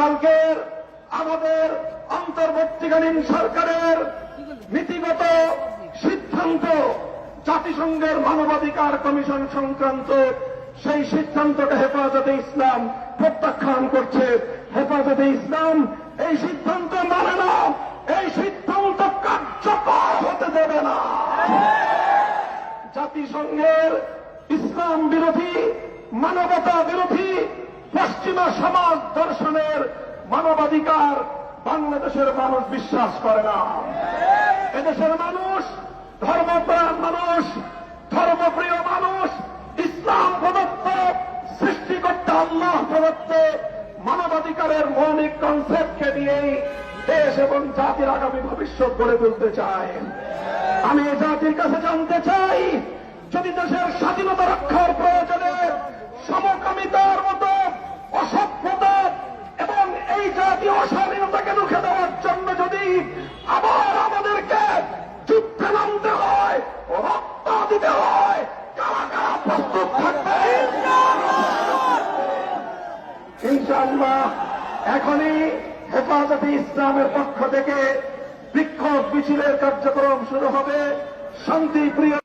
কালকের আমাদের অন্তর্বর্তীকালীন সরকারের নীতিগত সিদ্ধান্ত, জাতিসংঘের মানবাধিকার কমিশন সংক্রান্ত সেই সিদ্ধান্তকে হেফাজতে ইসলাম প্রত্যাখ্যান করছে। হেফাজতে ইসলাম এই সিদ্ধান্ত মানে না, এই সিদ্ধান্ত কার্যকর হতে দেবে না। জাতিসংঘের ইসলাম বিরোধী, মানবতা বিরোধী পশ্চিমা সমাজ দর্শনের মানবাধিকার বাংলাদেশের মানুষ বিশ্বাস করে না। এদেশের মানুষ ধর্মপ্রাণ মানুষ, ধর্মপ্রিয় মানুষ, ইসলাম প্রদত্ত, সৃষ্টিকর্তা আল্লাহ প্রদত্ত মানবাধিকারের মৌলিক কনসেপ্টকে দিয়েই দেশ এবং জাতির আগামী ভবিষ্যৎ গড়ে তুলতে চায়। আমি জাতির কাছে জানতে চাই, যদি দেশের স্বাধীনতা রক্ষার প্রয়োজনে সমকামিতার মতো অসভ্যতা এবং এই জাতীয় অস্বাধীনতাকে রুখে দেওয়ার জন্য যদি আবার আমাদেরকে যুদ্ধে নামতে হয়, রক্ত দিতে হয়, কারা কারা প্রস্তুত থাকবে? ইনশাআল্লাহ এখনই হেফাজতে ইসলামের পক্ষ থেকে বিক্ষোভ মিছিলের কার্যক্রম শুরু হবে। শান্তিপ্রিয়